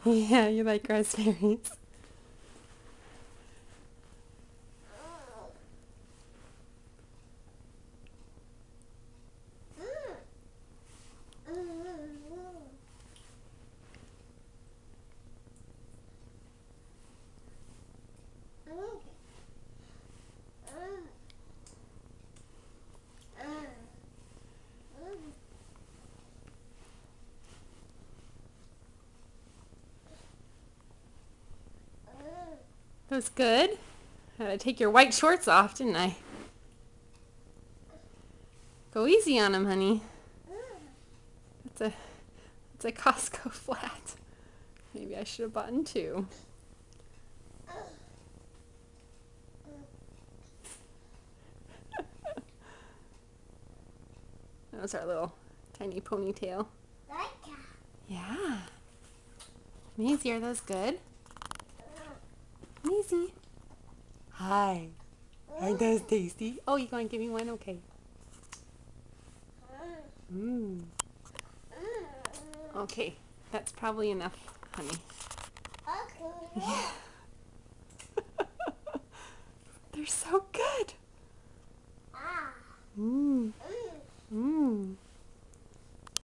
Yeah, you like raspberries. That was good. Had to take your white shorts off, didn't I? Go easy on him, honey. It's a Costco flat. Maybe I should have bought two. That was our little tiny ponytail. Yeah. Maisie, are those good? Maisie. Hi. Aren't those tasty? Oh, you going to give me one? Okay. Mmm. Okay, that's probably enough, honey. Yeah. They're so good. Mmm.